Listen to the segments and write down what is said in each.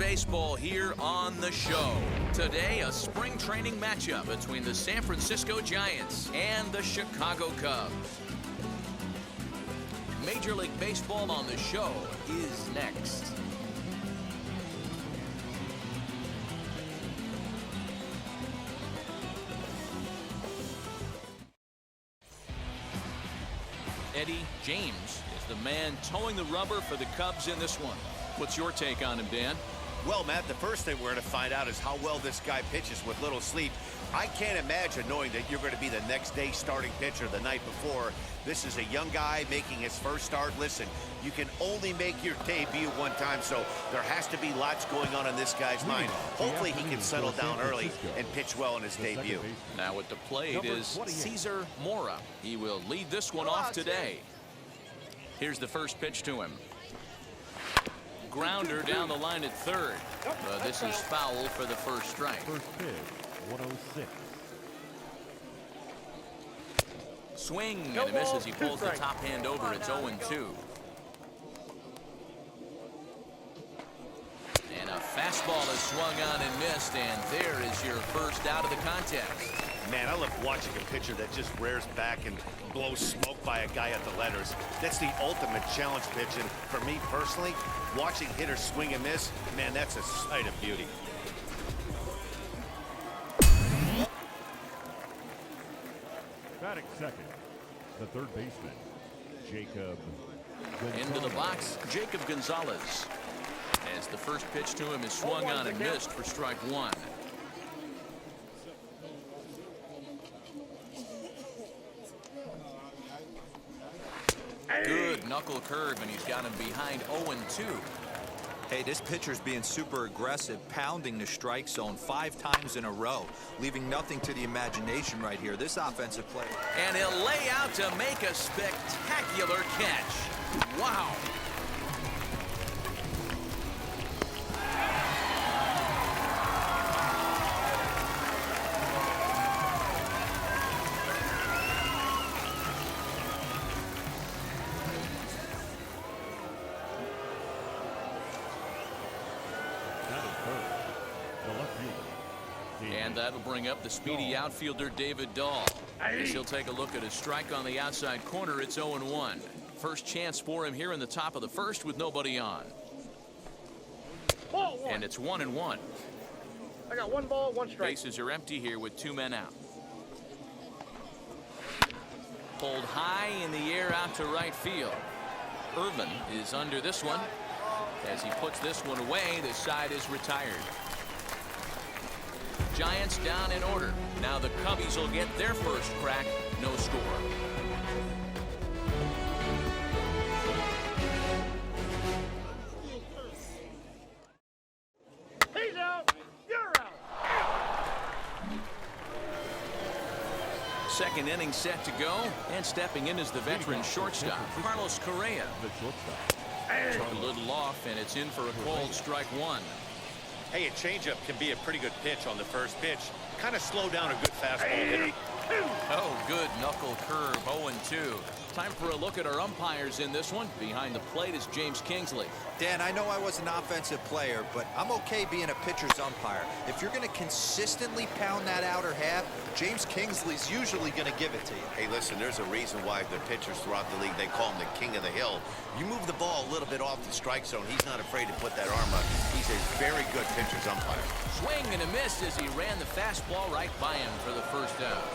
baseball here on the show. Today, a spring training matchup between the San Francisco Giants and the Chicago Cubs. Major League Baseball on the show is next. Eddie James is the man towing the rubber for the Cubs in this one. What's your take on him, Dan? Well, Matt, the first thing we're going to find out is how well this guy pitches with little sleep. I can't imagine knowing that you're going to be the next day starting pitcher the night before. This is a young guy making his first start. Listen, you can only make your debut one time, so there has to be lots going on in this guy's mind. Hopefully he can settle down early and pitch well in his debut. Now at the plate is Cesar Mora. He will lead this one off today. Here's the first pitch to him. Grounder down the line at third. This is foul for the first strike. First pitch, 106. Swing and a miss as he pulls the top hand over. It's 0-2. And a fastball is swung on and missed, and there is your first out of the contest. Man, I love watching a pitcher that just rears back and blows smoke by a guy at the letters. That's the ultimate challenge pitch, and for me personally, watching hitters swing and miss, man, that's a sight of beauty. Batting second, the third baseman, Jacob Gonzalez. Into the box, Jacob Gonzalez. As the first pitch to him is swung on and missed for strike one. Good knuckle curve, and he's got him behind 0-2. Hey, this pitcher's being super aggressive, pounding the strike zone 5 times in a row, leaving nothing to the imagination right here. This offensive play. And he'll lay out to make a spectacular catch. Wow. And that'll bring up the speedy outfielder David Dahl. As he'll take a look at his strike on the outside corner. It's 0-1. First chance for him here in the top of the first with nobody on. And it's 1-1. I got 1 ball, 1 strike. Bases are empty here with 2 men out. Pulled high in the air out to right field. Irvin is under this one. As he puts this one away, the side is retired. Giants down in order. Now the Cubbies will get their first crack. No score. He's out. You're out. Second inning set to go. And stepping in is the veteran shortstop, Carlos Correa. The shortstop. Took a little off, and it's in for a called strike one. Hey, a changeup can be a pretty good pitch on the first pitch. Kind of slow down a good fastball hitter. Oh, good knuckle curve, 0-2. Time for a look at our umpires in this one. Behind the plate is James Kingsley. Dan, I know I was an offensive player, but I'm okay being a pitcher's umpire. If you're going to consistently pound that outer half, James Kingsley's usually going to give it to you. Hey, listen, there's a reason why the pitchers throughout the league, they call him the king of the hill. You move the ball a little bit off the strike zone, he's not afraid to put that arm up. He's a very good pitcher's umpire. Swing and a miss as he ran the fastball right by him for the first out.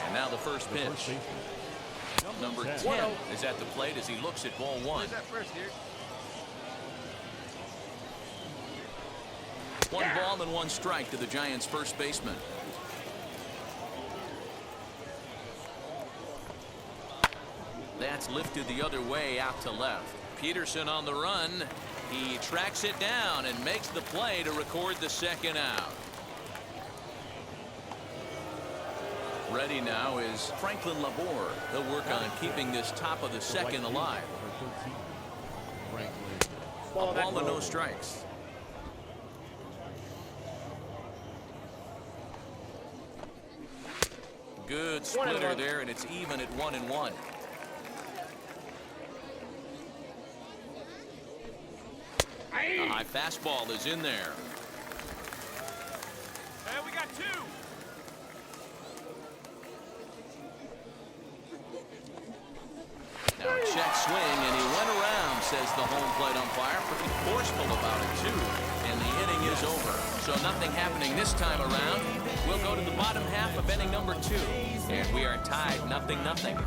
And now the first pitch. Number 10 is at the plate as he looks at ball one. One ball and 1 strike to the Giants' first baseman. That's lifted the other way out to left. Peterson on the run. He tracks it down and makes the play to record the second out. Ready now is Franklin Labor. He'll work on keeping this top of the second alive. A ball and no strikes. Good splitter there, and it's even at 1-1. A high fastball is in there. And we got 2. Now a check swing, and he went around, says the home plate umpire. Pretty forceful about it, too. And the inning is over. So nothing happening this time around. We'll go to the bottom half of inning number 2. And we are tied 0-0.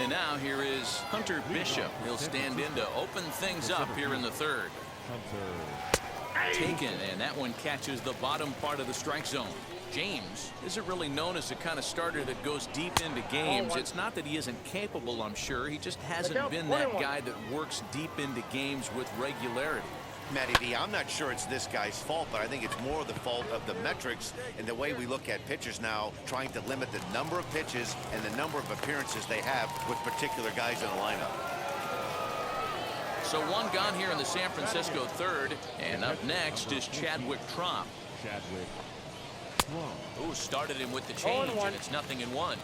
And now here is Hunter Bishop. He'll stand in to open things up here in the third. Taken, and that one catches the bottom part of the strike zone. James isn't really known as the kind of starter that goes deep into games. It's not that he isn't capable, I'm sure. He just hasn't been that guy that works deep into games with regularity. Matty V, I'm not sure it's this guy's fault, but I think it's more the fault of the metrics and the way we look at pitchers now, trying to limit the number of pitches and the number of appearances they have with particular guys in the lineup. So one gone here in the San Francisco third, and up next is Chadwick Tromp. Who started him with the change, and it's 0-1.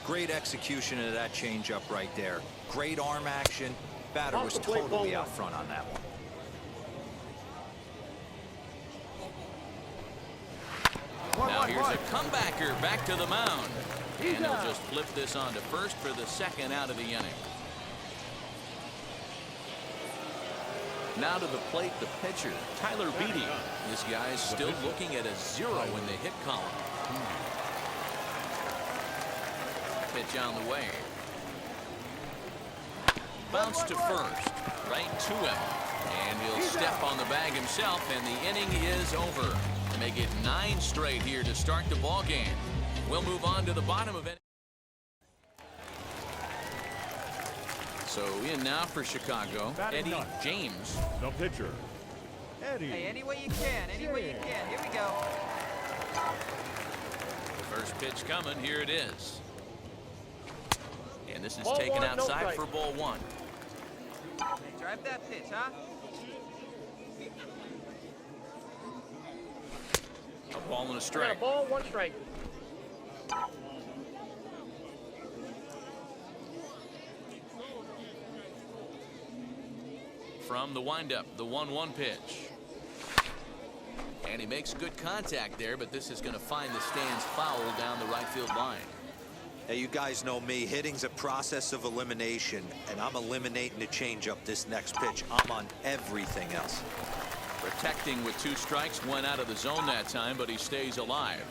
Great execution of that changeup right there. Great arm action. Batter was totally out front on that one. Now here's a comebacker back to the mound. And he'll just flip this on to first for the second out of the inning. Now to the plate, the pitcher, Tyler Beede. This guy's still looking at a 0 in the hit column. Pitch on the way. Bounce to first, right to him. And he'll step on the bag himself, and the inning is over. To make it 9 straight here to start the ball game. We'll move on to the bottom of it. So in now for Chicago, Eddie James. The pitcher, Eddie. Hey, any way you can, any way you can. Here we go. First pitch coming, here it is. And this is taken outside for ball 1. Hey, drive that pitch, huh? A ball and a Got strike. a ball, 1 strike. From the windup, the 1-1 pitch. And he makes good contact there, but this is going to find the stands foul down the right field line. Hey, you guys know me. Hitting's a process of elimination, and I'm eliminating the changeup this next pitch. I'm on everything else. Protecting with 2 strikes, went out of the zone that time, but he stays alive.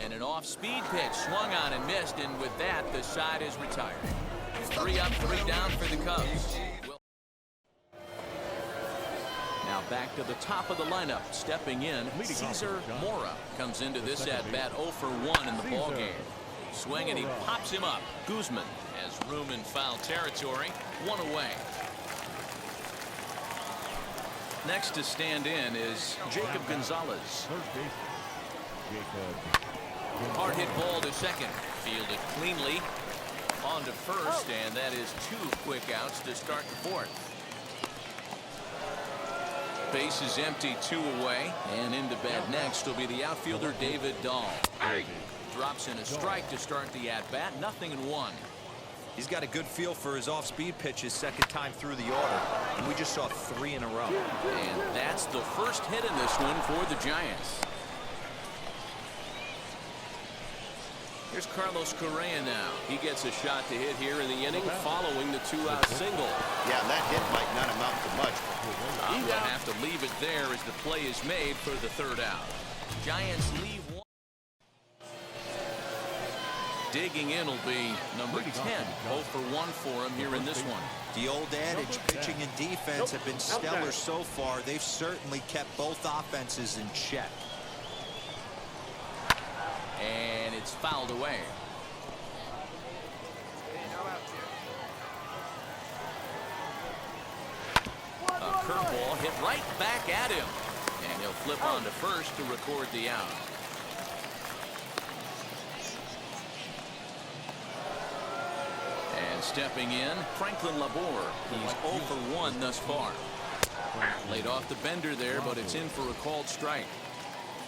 And an off-speed pitch swung on and missed, and with that, the side is retired. 3 up, 3 down for the Cubs. Now back to the top of the lineup, stepping in, Cesar Mora comes into this at-bat 0 for 1 in the ballgame. Swing, and he pops him up. Guzman has room in foul territory, 1 away. Next to stand in is Jacob Gonzalez. Hard hit ball to second. Fielded cleanly. On to first, and that is 2 quick outs to start the 4th. Base is empty, 2 away, and into bat next will be the outfielder David Dahl. Drops in a strike to start the at-bat, 0-1. He's got a good feel for his off-speed pitches second time through the order, and we just saw 3 in a row. And that's the first hit in this one for the Giants. Here's Carlos Correa now. He gets a shot to hit here in the inning following the 2-out single. Yeah, that hit might not amount to much. I'm going to have to leave it there as the play is made for the 3rd out. Giants leave 1. Digging in will be number 10. 0 for 1 for him here in this one. The old adage, pitching and defense have been stellar so far. They've certainly kept both offenses in check. And it's fouled away. A curveball hit right back at him. And he'll flip on to first to record the out. And stepping in, Franklin Labor. He's 0 for 1 thus far. Laid off the bender there, but it's in for a called strike.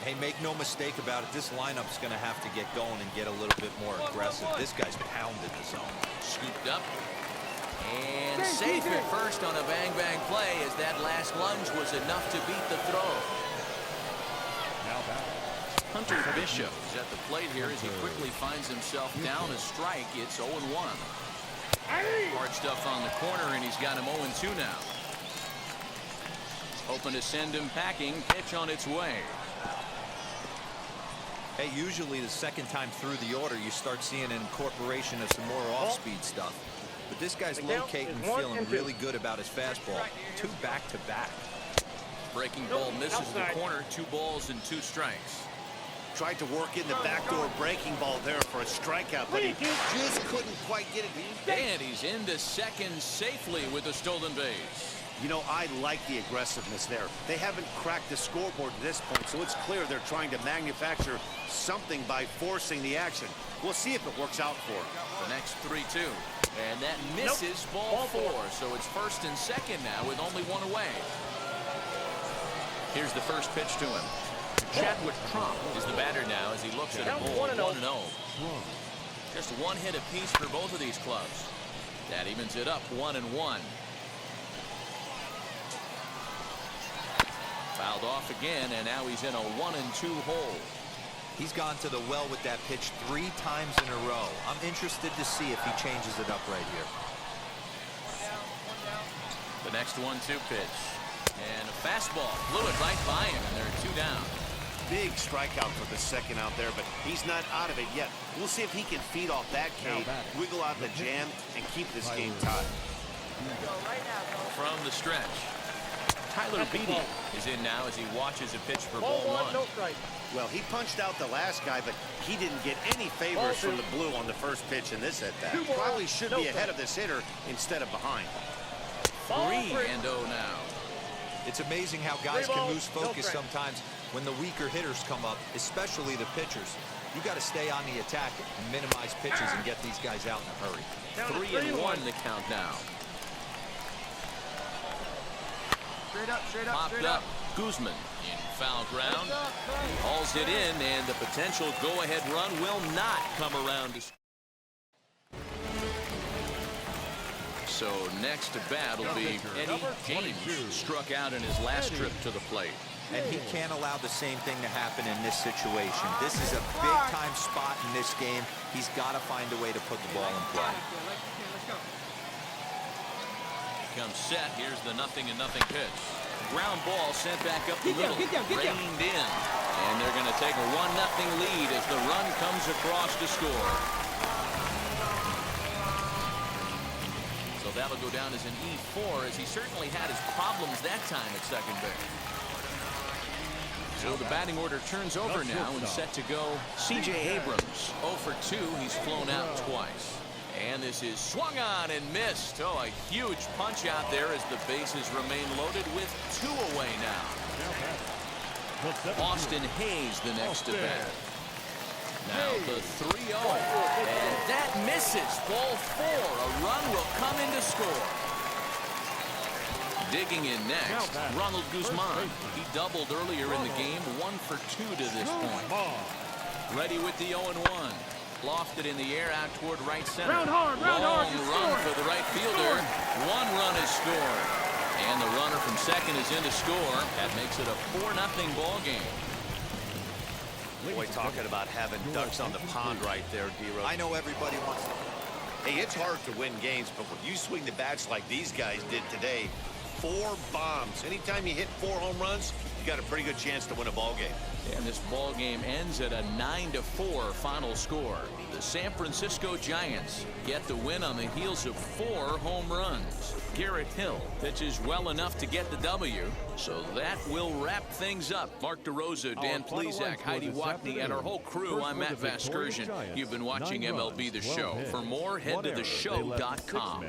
Hey, make no mistake about it. This lineup's going to have to get going and get a little bit more aggressive. This guy's pounding the zone. Scooped up. And safe at first on a bang-bang play as that last lunge was enough to beat the throw. Now back. Hunter Bishop is at the plate here as he quickly finds himself down a strike. It's 0-1. Hard stuff on the corner, and he's got him 0-2 now. Hoping to send him packing. Pitch on its way. Hey, usually the second time through the order, you start seeing an incorporation of some more off-speed stuff. But this guy's locating, feeling really good about his fastball. 2 back-to-back. Breaking ball misses the corner. 2 balls and 2 strikes. Tried to work in the backdoor breaking ball there for a strikeout, but he just couldn't quite get it. And he's into second safely with a stolen base. You know, I like the aggressiveness there. They haven't cracked the scoreboard to this point, so it's clear they're trying to manufacture something by forcing the action. We'll see if it works out for them. The next 3-2. And that misses ball 4. So it's first and second now with only 1 away. Here's the first pitch to him. Chadwick Trump is the batter now as he looks at a ball 1-0. Just 1 hit apiece for both of these clubs. That evens it up 1-1. Fouled off again, and now he's in a 1-2 hole. He's gone to the well with that pitch 3 times in a row. I'm interested to see if he changes it up right here. The next 1-2 pitch. And a fastball blew it right by him, and they're 2 down. Big strikeout for the second out there, but he's not out of it yet. We'll see if he can feed off that K, wiggle out the jam, and keep this game tied. From the stretch, Tyler Beatty is in now as he watches a pitch for ball 1. No strike. Well, he punched out the last guy, but he didn't get any favors from the blue on the first pitch in this at-bat. Probably should be ahead of this hitter instead of behind. 3-0 now. It's amazing how guys can lose focus sometimes when the weaker hitters come up, especially the pitchers. You got to stay on the attack and minimize pitches and get these guys out in a hurry. 3-1 the count now. Straight up. Popped up. Guzman in foul ground. Hauls it in, and the potential go-ahead run will not come around. So next to bat will be Eddie James, struck out in his last trip to the plate. And he can't allow the same thing to happen in this situation. This is a big-time spot in this game. He's got to find a way to put the ball in play. Comes set. Here's the 0-0 pitch. Ground ball sent back up the middle. Reined in. And they're going to take a 1-0 lead as the run comes across to score. So that'll go down as an E4 as he certainly had his problems that time at second base. So the batting order turns over now and set to go C.J. Abrams. 0 for 2. He's flown out twice. And this is swung on and missed. Oh, a huge punch out there as the bases remain loaded with 2 away now. Austin Hayes the next to bat. Now the 3-0. And that misses. Ball 4. A run will come in to score. Digging in next, Ronald Guzman. He doubled earlier in the game, 1 for 2 to this point. Ready with the 0-1. Lofted in the air out toward right center. Round hard, Long you run scored. for the right fielder. 1 run is scored. And the runner from second is in to score. That makes it a 4-0 ball game. Boy, talking about having ducks on the pond right there, D-Rose. I know everybody wants to. Hey, it's hard to win games, but when you swing the bats like these guys did today, 4 bombs. Anytime you hit 4 home runs, you got a pretty good chance to win a ball game. And this ball game ends at a 9-4 final score. The San Francisco Giants get the win on the heels of 4 home runs. Garrett Hill pitches well enough to get the W. So that will wrap things up. Mark DeRosa, Dan Plesac, Heidi Watney, and our whole crew. I'm Matt Vasgersian. You've been watching MLB The Show. For more, head to theshow.com.